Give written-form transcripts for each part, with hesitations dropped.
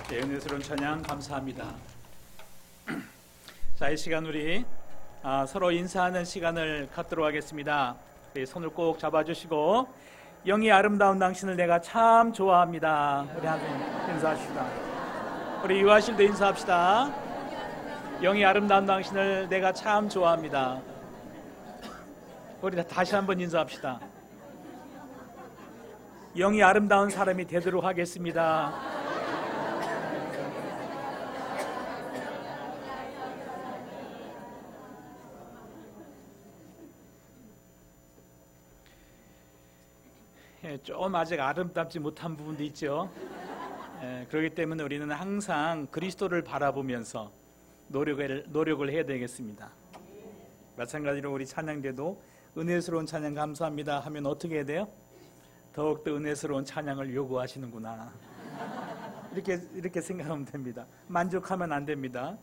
네, 은혜스러운 찬양 감사합니다. 자, 이 시간 우리 서로 인사하는 시간을 갖도록 하겠습니다. 우리 손을 꼭 잡아주시고, 영이 아름다운 당신을 내가 참 좋아합니다. 우리 한번 인사합시다. 우리 유아실도 인사합시다. 영이 아름다운 당신을 내가 참 좋아합니다. 우리 다시 한번 인사합시다. 영이 아름다운 사람이 되도록 하겠습니다. 좀 아직 아름답지 못한 부분도 있죠. 그렇기 때문에 우리는 항상 그리스도를 바라보면서 노력을 해야 되겠습니다. 마찬가지로 우리 찬양대도 은혜스러운 찬양 감사합니다 하면 어떻게 해야 돼요? 더욱더 은혜스러운 찬양을 요구하시는구나, 이렇게 생각하면 됩니다. 만족하면 안 됩니다.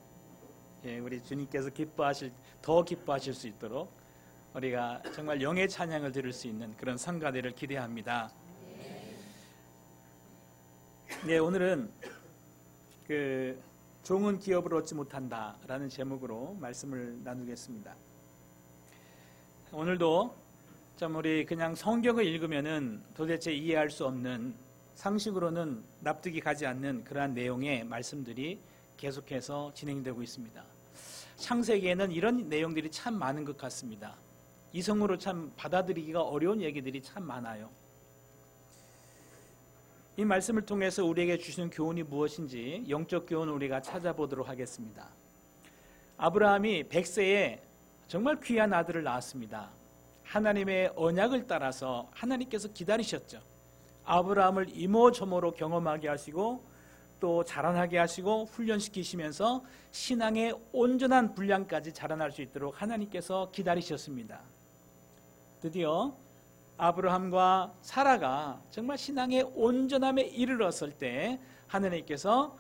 우리 주님께서 더 기뻐하실 수 있도록 우리가 정말 영의 찬양을 들을 수 있는 그런 성가대를 기대합니다. 네, 오늘은 종은 기업을 얻지 못한다라는 제목으로 말씀을 나누겠습니다. 오늘도 좀 우리 그냥 성경을 읽으면은 도대체 이해할 수 없는, 상식으로는 납득이 가지 않는 그러한 내용의 말씀들이 계속해서 진행되고 있습니다. 창세기에는 이런 내용들이 참 많은 것 같습니다. 이성으로 참 받아들이기가 어려운 얘기들이 참 많아요. 이 말씀을 통해서 우리에게 주시는 교훈이 무엇인지 영적 교훈을 우리가 찾아보도록 하겠습니다. 아브라함이 100세에 정말 귀한 아들을 낳았습니다. 하나님의 언약을 따라서 하나님께서 기다리셨죠. 아브라함을 이모저모로 경험하게 하시고 또 자라나게 하시고 훈련시키시면서 신앙의 온전한 분량까지 자라날 수 있도록 하나님께서 기다리셨습니다. 드디어 아브라함과 사라가 정말 신앙의 온전함에 이르렀을 때 하나님께서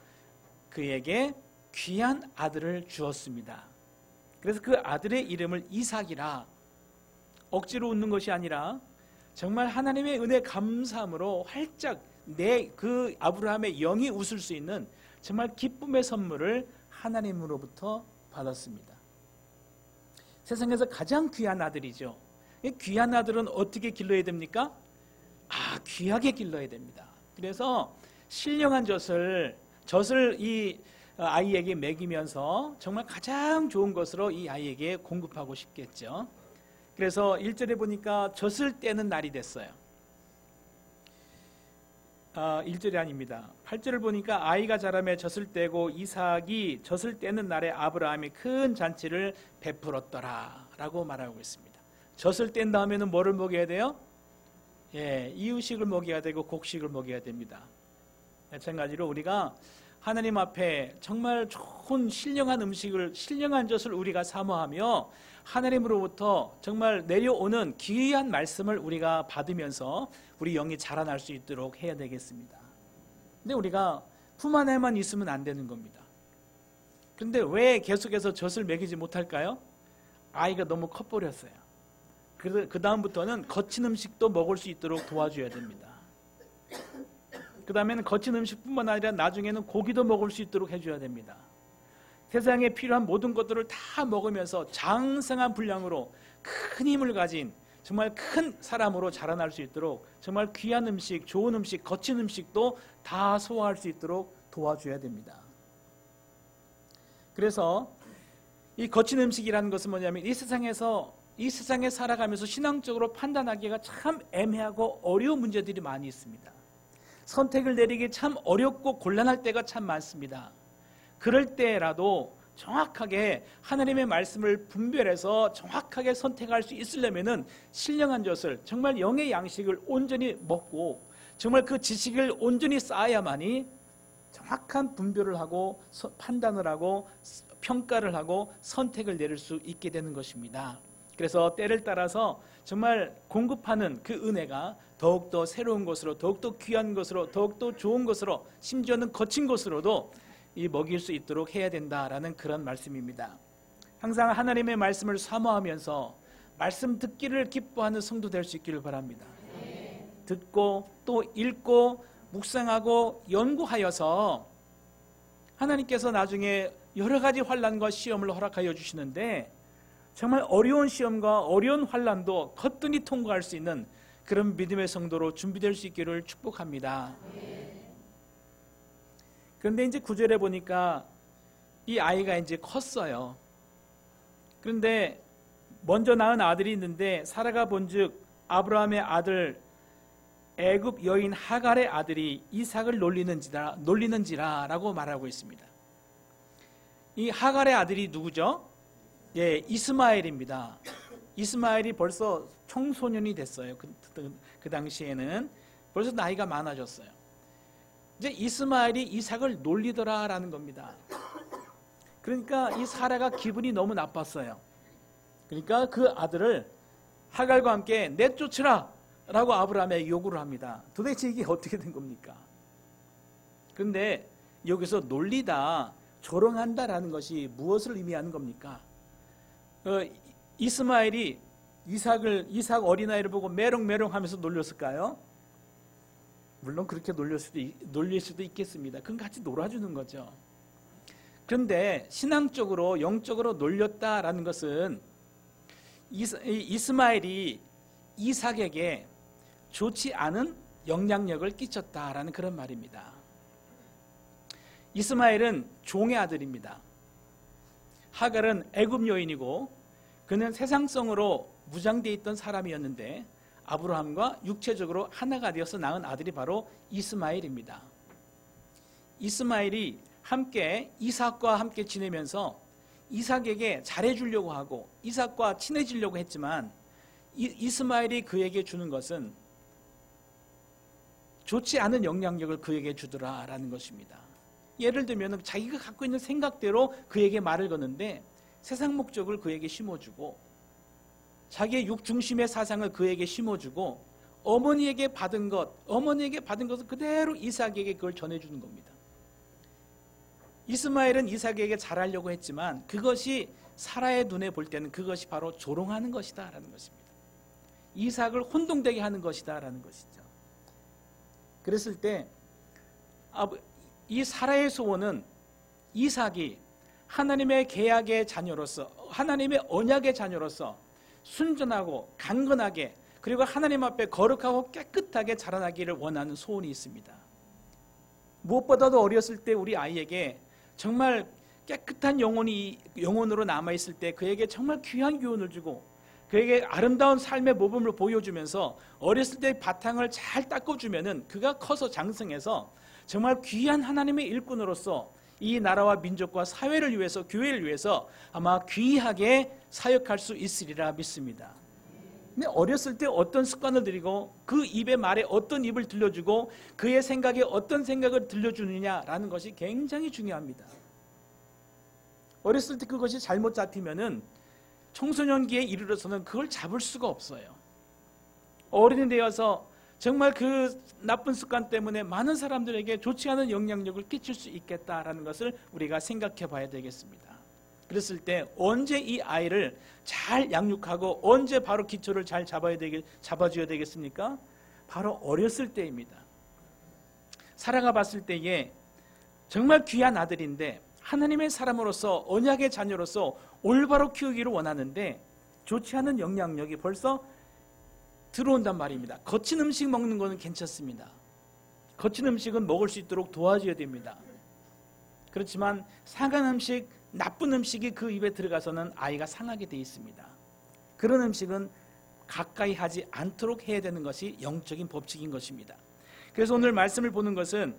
그에게 귀한 아들을 주었습니다. 그래서 그 아들의 이름을 이삭이라, 억지로 웃는 것이 아니라 정말 하나님의 은혜 감사함으로 활짝 그 아브라함의 영이 웃을 수 있는 정말 기쁨의 선물을 하나님으로부터 받았습니다. 세상에서 가장 귀한 아들이죠. 귀한 아들은 어떻게 길러야 됩니까? 귀하게 길러야 됩니다. 그래서 신령한 젖을 이 아이에게 먹이면서 정말 가장 좋은 것으로 이 아이에게 공급하고 싶겠죠. 그래서 1절에 보니까 젖을 떼는 날이 됐어요. 1절이 아닙니다. 8절을 보니까 아이가 자라매 젖을 떼고 이삭이 젖을 떼는 날에 아브라함이 큰 잔치를 베풀었더라 라고 말하고 있습니다. 젖을 뗀 다음에는 뭐를 먹여야 돼요? 이유식을 먹여야 되고 곡식을 먹여야 됩니다. 마찬가지로 우리가 하나님 앞에 정말 좋은 신령한 음식을, 신령한 젖을 우리가 사모하며 하나님으로부터 정말 내려오는 귀한 말씀을 우리가 받으면서 우리 영이 자라날 수 있도록 해야 되겠습니다. 근데 우리가 품 안에만 있으면 안 되는 겁니다. 근데 왜 계속해서 젖을 먹이지 못할까요? 아이가 너무 커버렸어요. 그 다음부터는 거친 음식도 먹을 수 있도록 도와줘야 됩니다. 그 다음에는 거친 음식뿐만 아니라 나중에는 고기도 먹을 수 있도록 해줘야 됩니다. 세상에 필요한 모든 것들을 다 먹으면서 장성한 분량으로 큰 힘을 가진 정말 큰 사람으로 자라날 수 있도록 정말 귀한 음식, 좋은 음식, 거친 음식도 다 소화할 수 있도록 도와줘야 됩니다. 그래서 이 거친 음식이라는 것은 뭐냐면 이 세상에 살아가면서 신앙적으로 판단하기가 참 애매하고 어려운 문제들이 많이 있습니다. 선택을 내리기 참 어렵고 곤란할 때가 참 많습니다. 그럴 때라도 정확하게 하나님의 말씀을 분별해서 정확하게 선택할 수 있으려면은 신령한 젖을, 정말 영의 양식을 온전히 먹고 정말 그 지식을 온전히 쌓아야만이 정확한 분별을 하고 판단을 하고 평가를 하고 선택을 내릴 수 있게 되는 것입니다. 그래서 때를 따라서 정말 공급하는 그 은혜가 더욱더 새로운 것으로, 더욱더 귀한 것으로, 더욱더 좋은 것으로, 심지어는 거친 것으로도 먹일 수 있도록 해야 된다라는 그런 말씀입니다. 항상 하나님의 말씀을 사모하면서 말씀 듣기를 기뻐하는 성도 될 수 있기를 바랍니다. 듣고 또 읽고 묵상하고 연구하여서 하나님께서 나중에 여러 가지 환난과 시험을 허락하여 주시는데 정말 어려운 시험과 어려운 환난도 거뜬히 통과할 수 있는 그런 믿음의 성도로 준비될 수 있기를 축복합니다. 그런데 이제 9절에 보니까 이 아이가 이제 컸어요. 그런데 먼저 낳은 아들이 있는데 사라가 본즉 아브라함의 아들 애굽 여인 하갈의 아들이 이삭을 놀리는지라라고 말하고 있습니다. 이 하갈의 아들이 누구죠? 예, 이스마엘입니다. 이스마엘이 벌써 청소년이 됐어요. 그 당시에는 벌써 나이가 많아졌어요. 이제 이스마엘이 이삭을 놀리더라라는 겁니다. 그러니까 이 사라가 기분이 너무 나빴어요. 그러니까 그 아들을 하갈과 함께 내쫓으라 라고 아브라함에 요구를 합니다. 도대체 이게 어떻게 된 겁니까? 그런데 여기서 놀리다, 조롱한다라는 것이 무엇을 의미하는 겁니까? 이스마엘이 이삭 어린아이를 보고 메롱메롱 하면서 놀렸을까요? 물론 그렇게 놀릴 수도 있겠습니다. 그건 같이 놀아주는 거죠. 그런데 신앙적으로 영적으로 놀렸다라는 것은 이스마엘이 이삭에게 좋지 않은 영향력을 끼쳤다라는 그런 말입니다. 이스마엘은 종의 아들입니다. 하갈은 애굽 여인이고 그는 세상성으로 무장되어 있던 사람이었는데 아브라함과 육체적으로 하나가 되어서 낳은 아들이 바로 이스마엘입니다. 이스마엘이 이삭과 함께 지내면서 이삭에게 잘해주려고 하고 이삭과 친해지려고 했지만 이스마엘이 그에게 주는 것은 좋지 않은 영향력을 그에게 주더라라는 것입니다. 예를 들면 자기가 갖고 있는 생각대로 그에게 말을 거는데 세상 목적을 그에게 심어주고 자기의 육중심의 사상을 그에게 심어주고 어머니에게 받은 것을 그대로 이삭에게 그걸 전해주는 겁니다. 이스마엘은 이삭에게 잘하려고 했지만 그것이 사라의 눈에 볼 때는 그것이 바로 조롱하는 것이다 라는 것입니다. 이삭을 혼동되게 하는 것이다 라는 것이죠. 그랬을 때 이 사라의 소원은 이삭이 하나님의 계약의 자녀로서 하나님의 언약의 자녀로서 순전하고 강건하게 그리고 하나님 앞에 거룩하고 깨끗하게 자라나기를 원하는 소원이 있습니다. 무엇보다도 어렸을 때 우리 아이에게 정말 깨끗한 영혼으로 남아있을 때 그에게 정말 귀한 교훈을 주고 그에게 아름다운 삶의 모범을 보여주면서 어렸을 때 바탕을 잘 닦아주면은 그가 커서 장성해서 정말 귀한 하나님의 일꾼으로서 이 나라와 민족과 사회를 위해서 교회를 위해서 아마 귀하게 사역할 수 있으리라 믿습니다. 근데 어렸을 때 어떤 습관을 들이고 그 입의 말에 어떤 입을 들려주고 그의 생각에 어떤 생각을 들려주느냐라는 것이 굉장히 중요합니다. 어렸을 때 그것이 잘못 잡히면은 청소년기에 이르러서는 그걸 잡을 수가 없어요. 어른이 되어서 정말 그 나쁜 습관 때문에 많은 사람들에게 좋지 않은 영향력을 끼칠 수 있겠다라는 것을 우리가 생각해 봐야 되겠습니다. 그랬을 때 언제 이 아이를 잘 양육하고 언제 바로 기초를 잘 잡아줘야 되겠습니까? 바로 어렸을 때입니다. 사라가 봤을 때에 정말 귀한 아들인데 하나님의 사람으로서 언약의 자녀로서 올바로 키우기를 원하는데 좋지 않은 영향력이 벌써 들어온단 말입니다. 거친 음식 먹는 거는 괜찮습니다. 거친 음식은 먹을 수 있도록 도와줘야 됩니다. 그렇지만 상한 음식, 나쁜 음식이 그 입에 들어가서는 아이가 상하게 되어 있습니다. 그런 음식은 가까이 하지 않도록 해야 되는 것이 영적인 법칙인 것입니다. 그래서 오늘 말씀을 보는 것은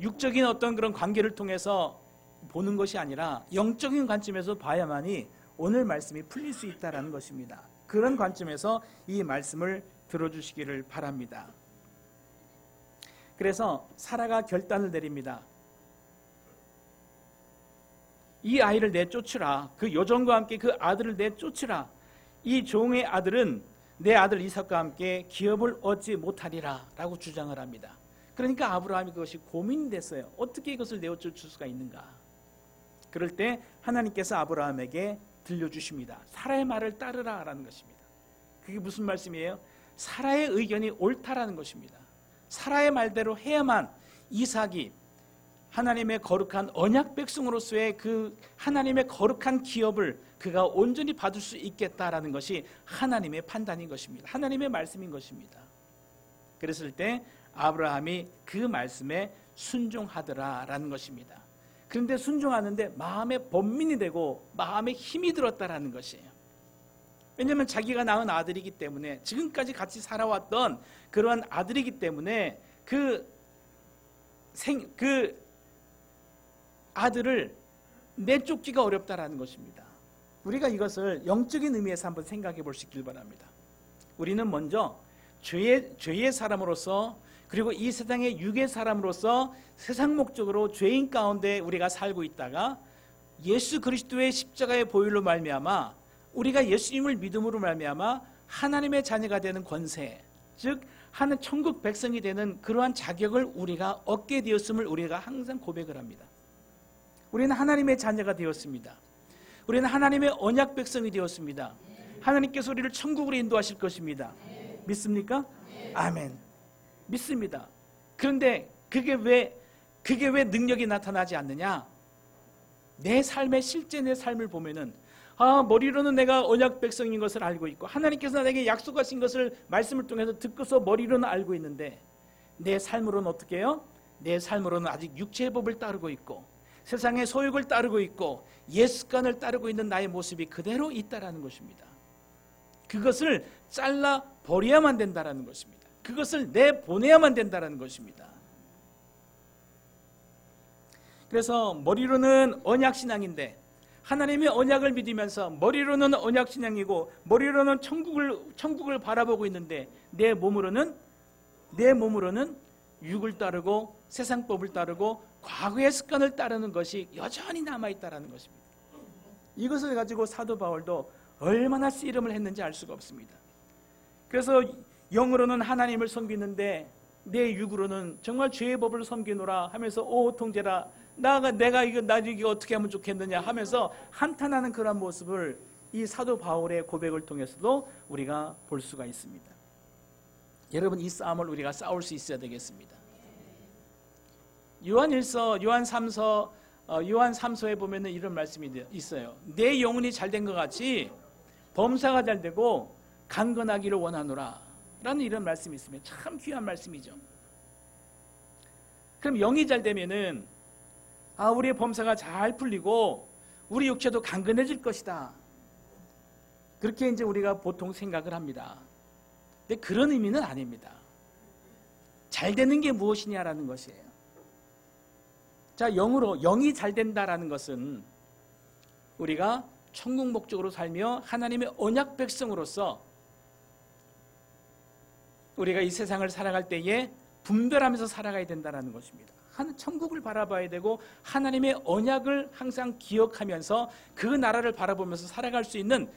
육적인 어떤 그런 관계를 통해서 보는 것이 아니라 영적인 관점에서 봐야만이 오늘 말씀이 풀릴 수 있다는 것입니다. 그런 관점에서 이 말씀을 들어주시기를 바랍니다. 그래서 사라가 결단을 내립니다. 이 아이를 내쫓으라. 그 여종과 함께 그 아들을 내쫓으라. 이 종의 아들은 내 아들 이삭과 함께 기업을 얻지 못하리라 라고 주장을 합니다. 그러니까 아브라함이 그것이 고민이 됐어요. 어떻게 이것을 내쫓을 수가 있는가. 그럴 때 하나님께서 아브라함에게 들려주십니다. 사라의 말을 따르라 라는 것입니다. 그게 무슨 말씀이에요? 사라의 의견이 옳다라는 것입니다. 사라의 말대로 해야만 이삭이 하나님의 거룩한 언약 백성으로서의 그 하나님의 거룩한 기업을 그가 온전히 받을 수 있겠다라는 것이 하나님의 판단인 것입니다. 하나님의 말씀인 것입니다. 그랬을 때 아브라함이 그 말씀에 순종하더라라는 것입니다. 그런데 순종하는데 마음의 번민이 되고 마음에 힘이 들었다라는 것이에요. 왜냐하면 자기가 낳은 아들이기 때문에, 지금까지 같이 살아왔던 그러한 아들이기 때문에 그 아들을 내쫓기가 어렵다라는 것입니다. 우리가 이것을 영적인 의미에서 한번 생각해 볼 수 있길 바랍니다. 우리는 먼저 죄의 사람으로서, 그리고 이 세상의 육의 사람으로서 세상 목적으로 죄인 가운데 우리가 살고 있다가 예수 그리스도의 십자가의 보혈로 말미암아, 우리가 예수님을 믿음으로 말미암아 하나님의 자녀가 되는 권세, 즉 하는 천국 백성이 되는 그러한 자격을 우리가 얻게 되었음을 우리가 항상 고백을 합니다. 우리는 하나님의 자녀가 되었습니다. 우리는 하나님의 언약 백성이 되었습니다. 하나님께서 우리를 천국으로 인도하실 것입니다. 믿습니까? 아멘. 믿습니다. 그런데 그게 왜 능력이 나타나지 않느냐? 내 삶의 실제 내 삶을 보면은 머리로는 내가 언약 백성인 것을 알고 있고 하나님께서 내게 약속하신 것을 말씀을 통해서 듣고서 머리로는 알고 있는데 내 삶으로는 어떻게 해요? 내 삶으로는 아직 육체의 법을 따르고 있고 세상의 소욕을 따르고 있고 옛 습관을 따르고 있는 나의 모습이 그대로 있다라는 것입니다. 그것을 잘라 버려야만 된다라는 것입니다. 그것을 내보내야만 된다라는 것입니다. 그래서 머리로는 언약신앙인데 하나님의 언약을 믿으면서 머리로는 언약신앙이고 머리로는 천국을 바라보고 있는데 내 몸으로는 육을 따르고 세상법을 따르고 과거의 습관을 따르는 것이 여전히 남아있다는 것입니다. 이것을 가지고 사도 바울도 얼마나 씨름을 했는지 알 수가 없습니다. 그래서 영으로는 하나님을 섬기는데 내 육으로는 정말 죄의 법을 섬기노라 하면서 오 통제라 내가 이거 어떻게 하면 좋겠느냐 하면서 한탄하는 그런 모습을 이 사도 바울의 고백을 통해서도 우리가 볼 수가 있습니다. 여러분, 이 싸움을 우리가 싸울 수 있어야 되겠습니다. 요한 3서에 보면은 이런 말씀이 있어요. 내 영혼이 잘된 것 같이 범사가 잘 되고 강건하기를 원하노라 라는 이런 말씀이 있으면 참 귀한 말씀이죠. 그럼 영이 잘 되면은 우리의 범사가 잘 풀리고 우리 육체도 강건해질 것이다. 그렇게 이제 우리가 보통 생각을 합니다. 근데 그런 의미는 아닙니다. 잘 되는 게 무엇이냐라는 것이에요. 자, 영이 잘 된다라는 것은 우리가 천국 목적으로 살며 하나님의 언약 백성으로서 우리가 이 세상을 살아갈 때에 분별하면서 살아가야 된다는 것입니다. 천국을 바라봐야 되고 하나님의 언약을 항상 기억하면서 그 나라를 바라보면서 살아갈 수 있는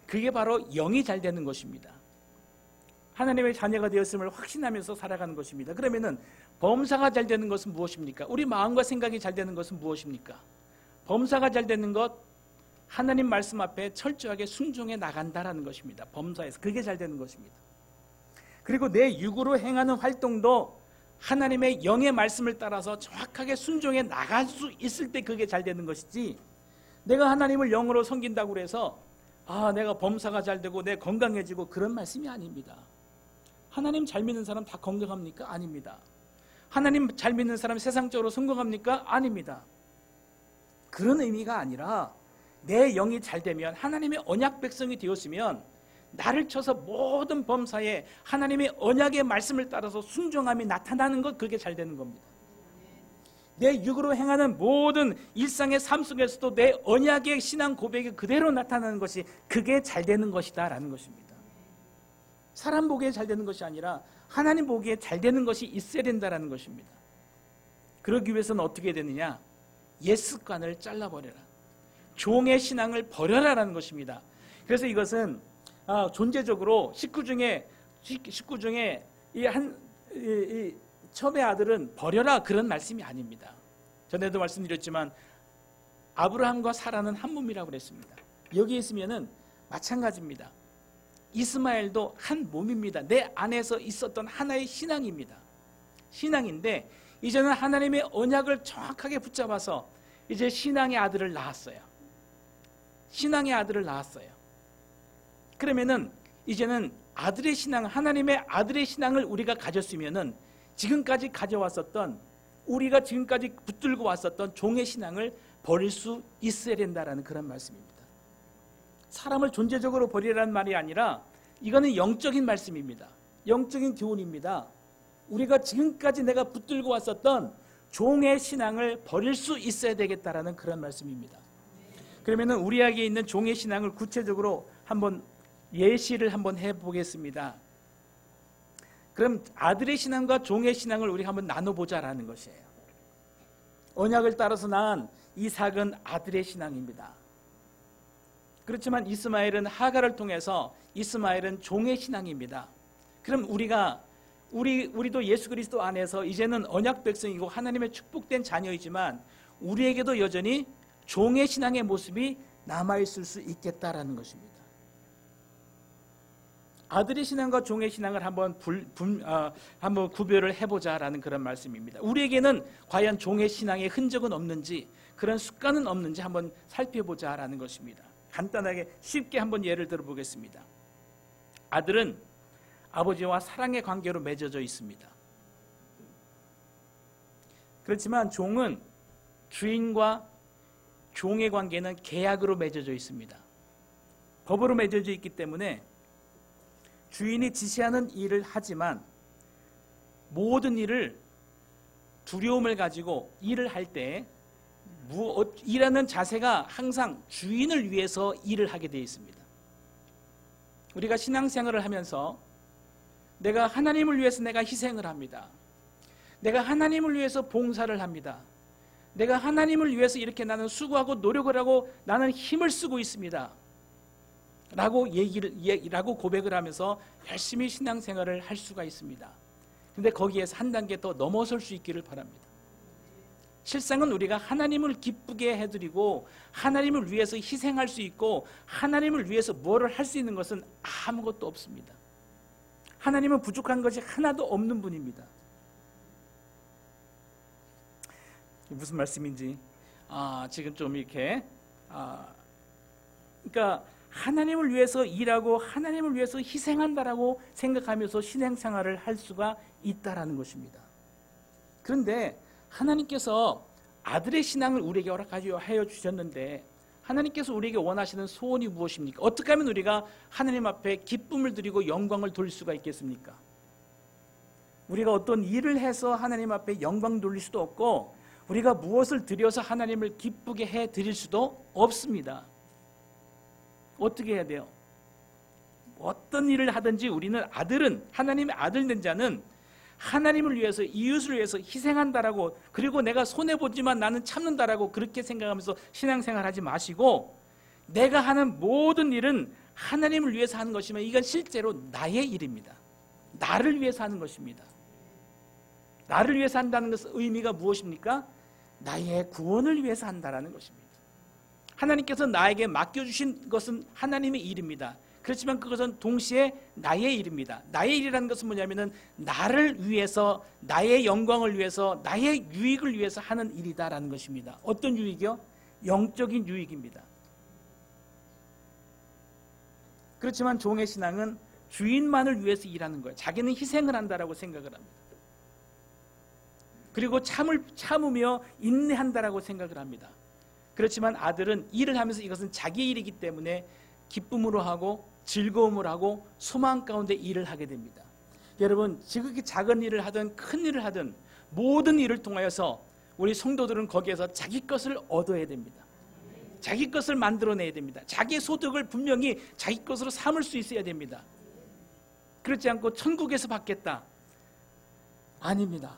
그게 바로 영이 잘 되는 것입니다. 하나님의 자녀가 되었음을 확신하면서 살아가는 것입니다. 그러면은 범사가 잘 되는 것은 무엇입니까? 우리 마음과 생각이 잘 되는 것은 무엇입니까? 범사가 잘 되는 것, 하나님 말씀 앞에 철저하게 순종해 나간다라는 것입니다. 범사에서 그게 잘 되는 것입니다. 그리고 내 육으로 행하는 활동도 하나님의 영의 말씀을 따라서 정확하게 순종해 나갈 수 있을 때 그게 잘 되는 것이지, 내가 하나님을 영으로 섬긴다고 해서 내가 범사가 잘 되고 내 건강해지고 그런 말씀이 아닙니다. 하나님 잘 믿는 사람 다 건강합니까? 아닙니다. 하나님 잘 믿는 사람 세상적으로 성공합니까? 아닙니다. 그런 의미가 아니라 내 영이 잘 되면, 하나님의 언약 백성이 되었으면 나를 쳐서 모든 범사에 하나님의 언약의 말씀을 따라서 순종함이 나타나는 것, 그게 잘 되는 겁니다. 내 육으로 행하는 모든 일상의 삶 속에서도 내 언약의 신앙 고백이 그대로 나타나는 것이, 그게 잘 되는 것이다 라는 것입니다. 사람 보기에 잘 되는 것이 아니라 하나님 보기에 잘 되는 것이 있어야 된다는 것입니다. 그러기 위해서는 어떻게 되느냐? 옛 습관을 잘라버려라. 종의 신앙을 버려라라는 것입니다. 그래서 이것은 존재적으로 식구 중에 이 첩의 아들은 버려라, 그런 말씀이 아닙니다. 전에도 말씀드렸지만 아브라함과 사라는 한 몸이라고 그랬습니다. 여기 있으면은 마찬가지입니다. 이스마엘도 한 몸입니다. 내 안에서 있었던 하나의 신앙입니다. 신앙인데 이제는 하나님의 언약을 정확하게 붙잡아서 이제 신앙의 아들을 낳았어요. 신앙의 아들을 낳았어요. 그러면은 이제는 아들의 신앙, 하나님의 아들의 신앙을 우리가 가졌으면은 지금까지 가져왔었던, 우리가 지금까지 붙들고 왔었던 종의 신앙을 버릴 수 있어야 된다라는 그런 말씀입니다. 사람을 존재적으로 버리라는 말이 아니라 이거는 영적인 말씀입니다. 영적인 교훈입니다. 우리가 지금까지 내가 붙들고 왔었던 종의 신앙을 버릴 수 있어야 되겠다라는 그런 말씀입니다. 그러면은 우리에게 있는 종의 신앙을 구체적으로 한번 예시를 한번 해보겠습니다. 그럼 아들의 신앙과 종의 신앙을 우리가 한번 나눠보자라는 것이에요. 언약을 따라서 낳은 이삭은 아들의 신앙입니다. 그렇지만 이스마엘은 하갈을 통해서 이스마엘은 종의 신앙입니다. 그럼 우리도 예수 그리스도 안에서 이제는 언약 백성이고 하나님의 축복된 자녀이지만 우리에게도 여전히 종의 신앙의 모습이 남아있을 수 있겠다라는 것입니다. 아들의 신앙과 종의 신앙을 한번 구별을 해보자라는 그런 말씀입니다. 우리에게는 과연 종의 신앙의 흔적은 없는지, 그런 습관은 없는지 한번 살펴보자라는 것입니다. 간단하게 쉽게 한번 예를 들어보겠습니다. 아들은 아버지와 사랑의 관계로 맺어져 있습니다. 그렇지만 종은 주인과 종의 관계는 계약으로 맺어져 있습니다. 법으로 맺어져 있기 때문에 주인이 지시하는 일을 하지만 모든 일을 두려움을 가지고 일을 할 때 일하는 자세가 항상 주인을 위해서 일을 하게 되어 있습니다. 우리가 신앙생활을 하면서 내가 하나님을 위해서 내가 희생을 합니다. 내가 하나님을 위해서 봉사를 합니다. 내가 하나님을 위해서 이렇게 나는 수고하고 노력을 하고 나는 힘을 쓰고 있습니다. 라고 고백을 하면서 열심히 신앙생활을 할 수가 있습니다. 그런데 거기에서 한 단계 더 넘어설 수 있기를 바랍니다. 실상은 우리가 하나님을 기쁘게 해드리고 하나님을 위해서 희생할 수 있고 하나님을 위해서 뭐를 할 수 있는 것은 아무것도 없습니다. 하나님은 부족한 것이 하나도 없는 분입니다. 무슨 말씀인지 지금 좀 이렇게 그러니까 하나님을 위해서 일하고 하나님을 위해서 희생한다라고 생각하면서 신앙생활을 할 수가 있다라는 것입니다. 그런데 하나님께서 아들의 신앙을 우리에게 허락하여 주셨는데 하나님께서 우리에게 원하시는 소원이 무엇입니까? 어떻게 하면 우리가 하나님 앞에 기쁨을 드리고 영광을 돌릴 수가 있겠습니까? 우리가 어떤 일을 해서 하나님 앞에 영광 돌릴 수도 없고 우리가 무엇을 드려서 하나님을 기쁘게 해드릴 수도 없습니다. 어떻게 해야 돼요? 어떤 일을 하든지 우리는 하나님의 아들 된 자는 하나님을 위해서 이웃을 위해서 희생한다라고 그리고 내가 손해보지만 나는 참는다라고 그렇게 생각하면서 신앙생활하지 마시고 내가 하는 모든 일은 하나님을 위해서 하는 것이면 이건 실제로 나의 일입니다. 나를 위해서 하는 것입니다. 나를 위해서 한다는 것은 의미가 무엇입니까? 나의 구원을 위해서 한다라는 것입니다. 하나님께서 나에게 맡겨주신 것은 하나님의 일입니다. 그렇지만 그것은 동시에 나의 일입니다. 나의 일이라는 것은 뭐냐면은 나를 위해서, 나의 영광을 위해서, 나의 유익을 위해서 하는 일이다라는 것입니다. 어떤 유익이요? 영적인 유익입니다. 그렇지만 종의 신앙은 주인만을 위해서 일하는 거예요. 자기는 희생을 한다라고 생각을 합니다. 그리고 참으며 인내한다라고 생각을 합니다. 그렇지만 아들은 일을 하면서 이것은 자기 일이기 때문에 기쁨으로 하고 즐거움을 하고 소망 가운데 일을 하게 됩니다. 여러분, 지극히 작은 일을 하든 큰 일을 하든 모든 일을 통하여서 우리 성도들은 거기에서 자기 것을 얻어야 됩니다. 자기 것을 만들어내야 됩니다. 자기 소득을 분명히 자기 것으로 삼을 수 있어야 됩니다. 그렇지 않고 천국에서 받겠다. 아닙니다.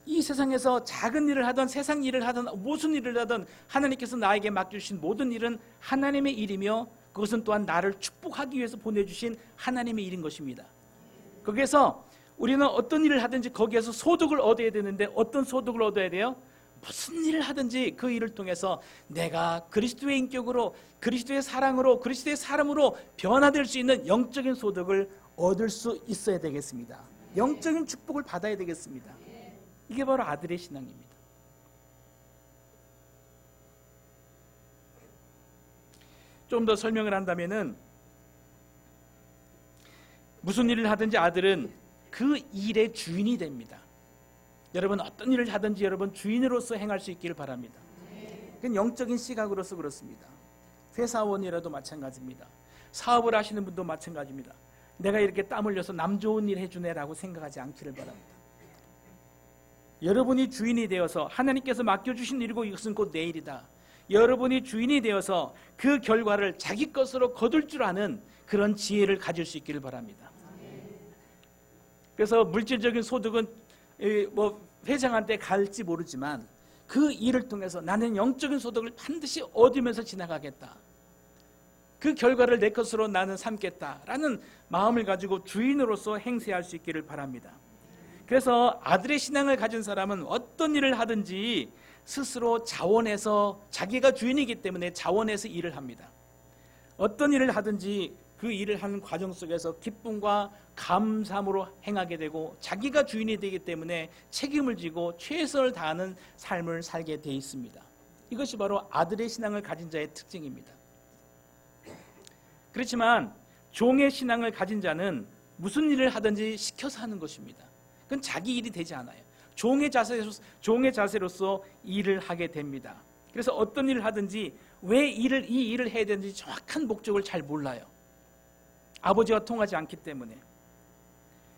이 세상에서 작은 일을 하든 세상 일을 하든 무슨 일을 하든 하나님께서 나에게 맡겨주신 모든 일은 하나님의 일이며 그것은 또한 나를 축복하기 위해서 보내주신 하나님의 일인 것입니다. 거기에서 우리는 어떤 일을 하든지 거기에서 소득을 얻어야 되는데 어떤 소득을 얻어야 돼요? 무슨 일을 하든지 그 일을 통해서 내가 그리스도의 인격으로 그리스도의 사랑으로 그리스도의 사람으로 변화될 수 있는 영적인 소득을 얻을 수 있어야 되겠습니다. 영적인 축복을 받아야 되겠습니다. 이게 바로 아들의 신앙입니다. 좀 더 설명을 한다면은 무슨 일을 하든지 아들은 그 일의 주인이 됩니다. 여러분 어떤 일을 하든지 여러분 주인으로서 행할 수 있기를 바랍니다. 그건 영적인 시각으로서 그렇습니다. 회사원이라도 마찬가지입니다. 사업을 하시는 분도 마찬가지입니다. 내가 이렇게 땀 흘려서 남 좋은 일 해주네라고 생각하지 않기를 바랍니다. 여러분이 주인이 되어서 하나님께서 맡겨주신 일이고 이것은 곧 내 일이다. 여러분이 주인이 되어서 그 결과를 자기 것으로 거둘 줄 아는 그런 지혜를 가질 수 있기를 바랍니다. 그래서 물질적인 소득은 회장한테 갈지 모르지만 그 일을 통해서 나는 영적인 소득을 반드시 얻으면서 지나가겠다. 그 결과를 내 것으로 나는 삼겠다라는 마음을 가지고 주인으로서 행세할 수 있기를 바랍니다. 그래서 아들의 신앙을 가진 사람은 어떤 일을 하든지 스스로 자원해서 자기가 주인이기 때문에 자원해서 일을 합니다. 어떤 일을 하든지 그 일을 하는 과정 속에서 기쁨과 감사함으로 행하게 되고 자기가 주인이 되기 때문에 책임을 지고 최선을 다하는 삶을 살게 돼 있습니다. 이것이 바로 아들의 신앙을 가진 자의 특징입니다. 그렇지만 종의 신앙을 가진 자는 무슨 일을 하든지 시켜서 하는 것입니다. 그건 자기 일이 되지 않아요. 종의 자세로서 일을 하게 됩니다. 그래서 어떤 일을 하든지 왜 이 일을 해야 되는지 정확한 목적을 잘 몰라요. 아버지와 통하지 않기 때문에.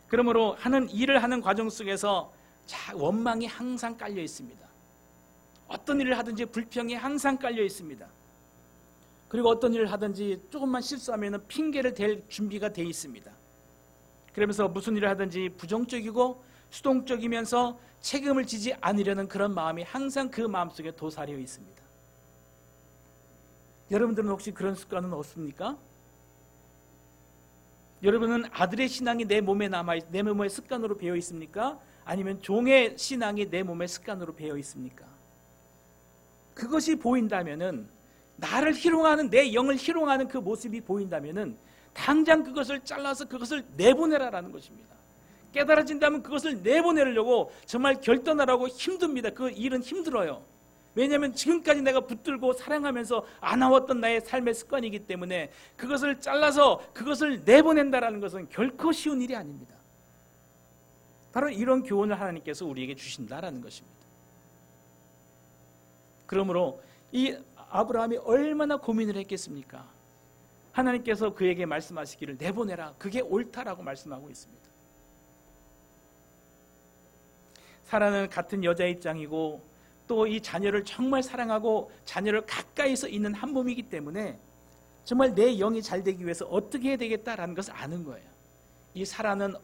그러므로 일을 하는 과정 속에서 원망이 항상 깔려 있습니다. 어떤 일을 하든지 불평이 항상 깔려 있습니다. 그리고 어떤 일을 하든지 조금만 실수하면 핑계를 댈 준비가 돼 있습니다. 그러면서 무슨 일을 하든지 부정적이고 수동적이면서 책임을 지지 않으려는 그런 마음이 항상 그 마음속에 도사리어 있습니다. 여러분들은 혹시 그런 습관은 없습니까? 여러분은 아들의 신앙이 내 몸에 내 몸의 습관으로 배어 있습니까? 아니면 종의 신앙이 내 몸의 습관으로 배어 있습니까? 그것이 보인다면은 나를 희롱하는 내 영을 희롱하는 그 모습이 보인다면은 당장 그것을 잘라서 그것을 내보내라라는 것입니다. 깨달아진다면 그것을 내보내려고 정말 결단하라고 힘듭니다. 그 일은 힘들어요. 왜냐하면 지금까지 내가 붙들고 사랑하면서 안아왔던 나의 삶의 습관이기 때문에 그것을 잘라서 그것을 내보낸다라는 것은 결코 쉬운 일이 아닙니다. 바로 이런 교훈을 하나님께서 우리에게 주신다라는 것입니다. 그러므로 이 아브라함이 얼마나 고민을 했겠습니까? 하나님께서 그에게 말씀하시기를 내보내라. 그게 옳다라고 말씀하고 있습니다. 사라는 같은 여자 입장이고 또 이 자녀를 정말 사랑하고 자녀를 가까이서 있는 한 몸이기 때문에 정말 내 영이 잘 되기 위해서 어떻게 해야 되겠다라는 것을 아는 거예요. 이 사라는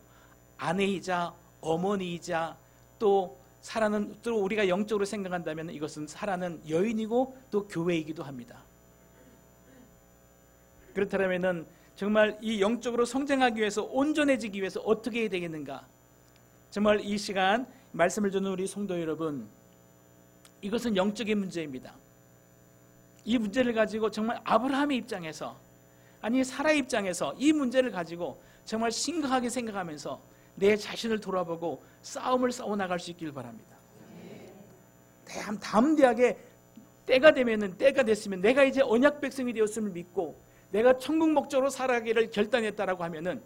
아내이자 어머니이자 또 사라는 또 우리가 영적으로 생각한다면 이것은 사라는 여인이고 또 교회이기도 합니다. 그렇다면 정말 이 영적으로 성장하기 위해서 온전해지기 위해서 어떻게 해야 되겠는가? 정말 이 시간 말씀을 듣는 우리 성도 여러분, 이것은 영적인 문제입니다. 이 문제를 가지고 정말 아브라함의 입장에서 아니 사라의 입장에서 이 문제를 가지고 정말 심각하게 생각하면서 내 자신을 돌아보고 싸움을 싸워나갈 수 있기를 바랍니다. 담대하게 때가 됐으면 내가 이제 언약 백성이 되었음을 믿고 내가 천국 목적으로 살아가기를 결단했다라고 하면은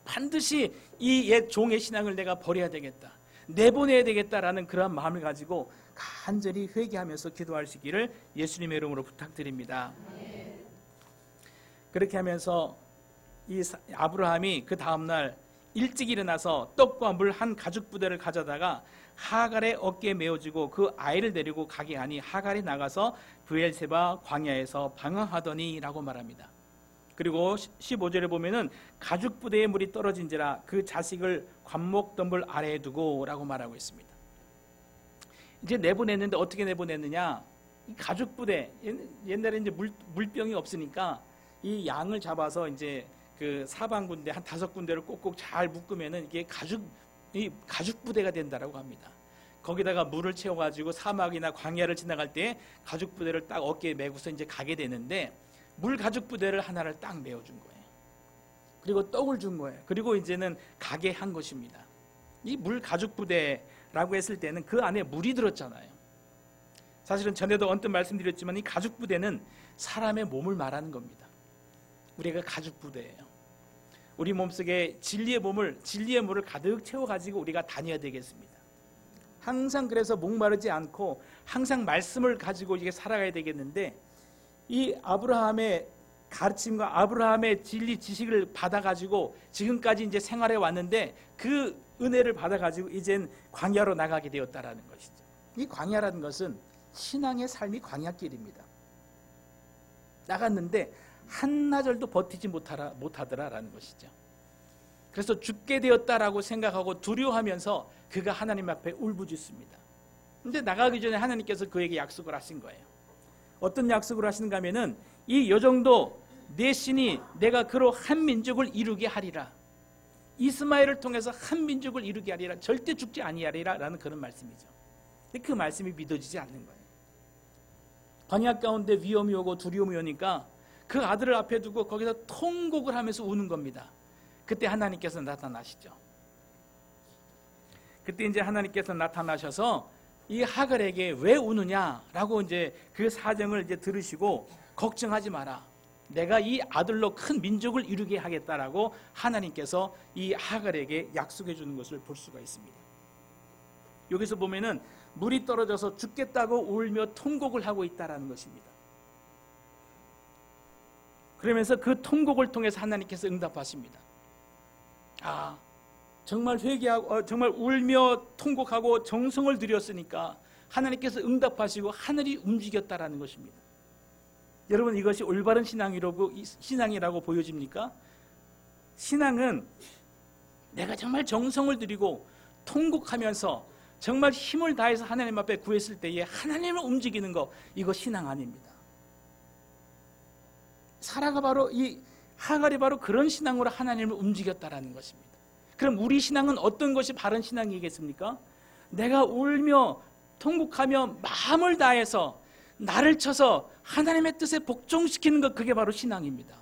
반드시 이 옛 종의 신앙을 내가 버려야 되겠다. 내보내야 되겠다라는 그런 마음을 가지고 간절히 회개하면서 기도하시기를 예수님의 이름으로 부탁드립니다. 그렇게 하면서 이 아브라함이 그 다음날 일찍 일어나서 떡과 물 한 가죽 부대를 가져다가 하갈의 어깨에 메어주고 그 아이를 데리고 가게 하니 하갈이 나가서 브엘세바 광야에서 방황하더니 라고 말합니다. 그리고 15절에 보면은 가죽 부대에 물이 떨어진지라 그 자식을 관목 덤불 아래에 두고 라고 말하고 있습니다. 이제 내보냈는데 어떻게 내보냈느냐? 이 가죽 부대, 옛날에 이제 물병이 없으니까 이 양을 잡아서 이제 그 사방군데 한 5군데를 꼭꼭 잘 묶으면은 이게 가죽 부대가 된다라고 합니다. 거기다가 물을 채워가지고 사막이나 광야를 지나갈 때 가죽 부대를 딱 어깨에 메고서 이제 가게 되는데 물 가죽 부대를 하나를 딱 메어준 거예요. 그리고 떡을 준 거예요. 그리고 이제는 가게 한 것입니다. 이 물 가죽 부대라는 라고 했을 때는 그 안에 물이 들었잖아요. 사실은 전에도 언뜻 말씀드렸지만 이 가죽부대는 사람의 몸을 말하는 겁니다. 우리가 가죽부대예요. 우리 몸속에 진리의 물을 가득 채워가지고 우리가 다녀야 되겠습니다. 항상 그래서 목마르지 않고 항상 말씀을 가지고 이게 살아가야 되겠는데, 이 아브라함의 가르침과 아브라함의 진리 지식을 받아가지고 지금까지 이제 생활해 왔는데, 그 은혜를 받아가지고 이젠 광야로 나가게 되었다라는 것이죠. 이 광야라는 것은 신앙의 삶이 광야길입니다. 나갔는데 한나절도 버티지 못하더라라는 것이죠. 그래서 죽게 되었다라고 생각하고 두려워하면서 그가 하나님 앞에 울부짖습니다. 근데 나가기 전에 하나님께서 그에게 약속을 하신 거예요. 어떤 약속을 하시는가 하면은, 이 여정도 내 신이 내가 그로 한 민족을 이루게 하리라. 이스마엘을 통해서 한 민족을 이루게 하리라. 절대 죽지 아니하리라 라는 그런 말씀이죠. 근데 그 말씀이 믿어지지 않는 거예요. 광야 가운데 위험이 오고 두려움이 오니까 그 아들을 앞에 두고 거기서 통곡을 하면서 우는 겁니다. 그때 하나님께서 나타나시죠. 그때 이제 하나님께서 나타나셔서 이 하갈에게 왜 우느냐라고 이제 그 사정을 이제 들으시고, 걱정하지 마라. 내가 이 아들로 큰 민족을 이루게 하겠다라고 하나님께서 이 하갈에게 약속해 주는 것을 볼 수가 있습니다. 여기서 보면은 물이 떨어져서 죽겠다고 울며 통곡을 하고 있다라는 것입니다. 그러면서 그 통곡을 통해서 하나님께서 응답하십니다. 아, 정말 회개하고 정말 울며 통곡하고 정성을 들였으니까 하나님께서 응답하시고 하늘이 움직였다라는 것입니다. 여러분, 이것이 올바른 신앙이라고 보여집니까? 신앙은 내가 정말 정성을 들이고 통곡하면서 정말 힘을 다해서 하나님 앞에 구했을 때에 하나님을 움직이는 거, 이거 신앙 아닙니다. 사라가 바로 이 하갈이 바로 그런 신앙으로 하나님을 움직였다라는 것입니다. 그럼 우리 신앙은 어떤 것이 바른 신앙이겠습니까? 내가 울며 통곡하며 마음을 다해서 나를 쳐서 하나님의 뜻에 복종시키는 것, 그게 바로 신앙입니다.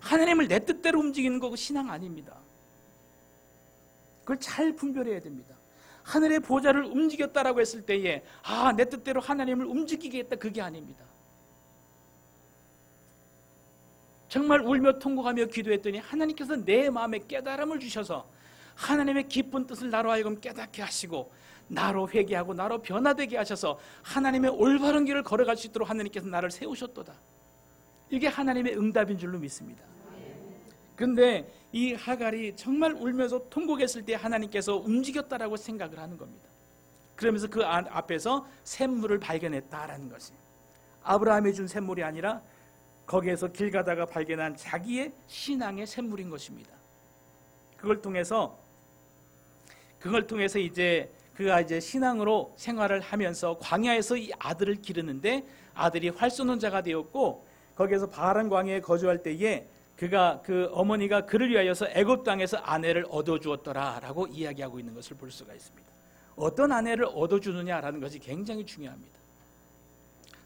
하나님을 내 뜻대로 움직이는 거, 그 신앙 아닙니다. 그걸 잘 분별해야 됩니다. 하늘의 보좌를 움직였다라고 했을 때에 내 뜻대로 하나님을 움직이겠다, 그게 아닙니다. 정말 울며 통곡하며 기도했더니 하나님께서 내 마음에 깨달음을 주셔서 하나님의 깊은 뜻을 나로 하여금 깨닫게 하시고 나로 회개하고 나로 변화되게 하셔서 하나님의 올바른 길을 걸어갈 수 있도록 하나님께서 나를 세우셨도다. 이게 하나님의 응답인 줄로 믿습니다. 그런데 이 하갈이 정말 울면서 통곡했을 때 하나님께서 움직였다라고 생각을 하는 겁니다. 그러면서 그 앞에서 샘물을 발견했다라는 것이, 아브라함이 준 샘물이 아니라 거기에서 길 가다가 발견한 자기의 신앙의 샘물인 것입니다. 그걸 통해서 이제 그가 이제 신앙으로 생활을 하면서 광야에서 이 아들을 기르는데, 아들이 활쏘는 자가 되었고, 거기에서 바란 광야에 거주할 때에 그 어머니가 그를 위하여서 애굽 땅에서 아내를 얻어주었더라라고 이야기하고 있는 것을 볼 수가 있습니다. 어떤 아내를 얻어주느냐라는 것이 굉장히 중요합니다.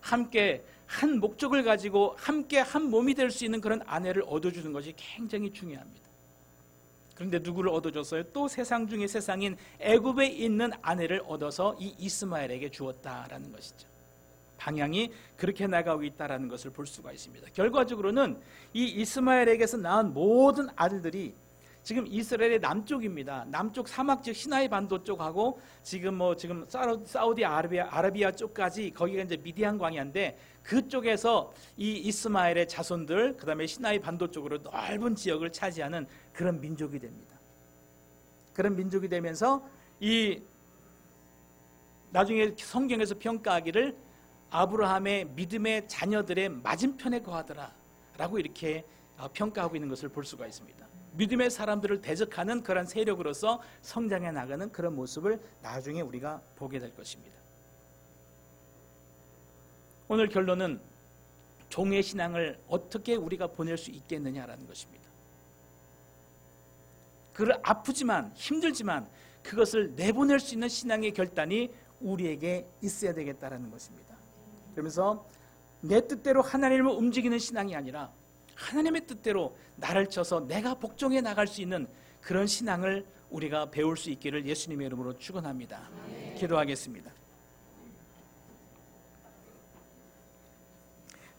함께 한 목적을 가지고 함께 한 몸이 될 수 있는 그런 아내를 얻어주는 것이 굉장히 중요합니다. 그런데 누구를 얻어줬어요? 또 세상 중에 세상인 애굽에 있는 아내를 얻어서 이 이스마엘에게 주었다라는 것이죠. 방향이 그렇게 나가고 있다라는 것을 볼 수가 있습니다. 결과적으로는 이 이스마엘에게서 낳은 모든 아들들이 지금 이스라엘의 남쪽입니다. 남쪽 사막지역 시나이 반도 쪽하고 지금 사우디 아라비아 쪽까지, 거기가 이제 미디안 광야인데 그쪽에서 이 이스마엘의 자손들, 그다음에 시나이 반도 쪽으로 넓은 지역을 차지하는 그런 민족이 됩니다. 그런 민족이 되면서 이 나중에 성경에서 평가하기를 아브라함의 믿음의 자녀들의 맞은편에 거하더라라고 이렇게 평가하고 있는 것을 볼 수가 있습니다. 믿음의 사람들을 대적하는 그런 세력으로서 성장해 나가는 그런 모습을 나중에 우리가 보게 될 것입니다. 오늘 결론은 종의 신앙을 어떻게 우리가 보낼 수 있겠느냐라는 것입니다. 그를 아프지만 힘들지만 그것을 내보낼 수 있는 신앙의 결단이 우리에게 있어야 되겠다라는 것입니다. 그러면서 내 뜻대로 하나님을 움직이는 신앙이 아니라 하나님의 뜻대로 나를 쳐서 내가 복종해 나갈 수 있는 그런 신앙을 우리가 배울 수 있기를 예수님의 이름으로 축원합니다. 기도하겠습니다.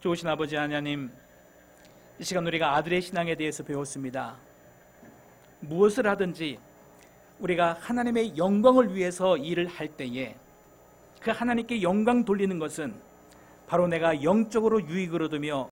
좋으신 아버지 하나님, 이 시간 우리가 아들의 신앙에 대해서 배웠습니다. 무엇을 하든지 우리가 하나님의 영광을 위해서 일을 할 때에 그 하나님께 영광 돌리는 것은 바로 내가 영적으로 유익을 얻으며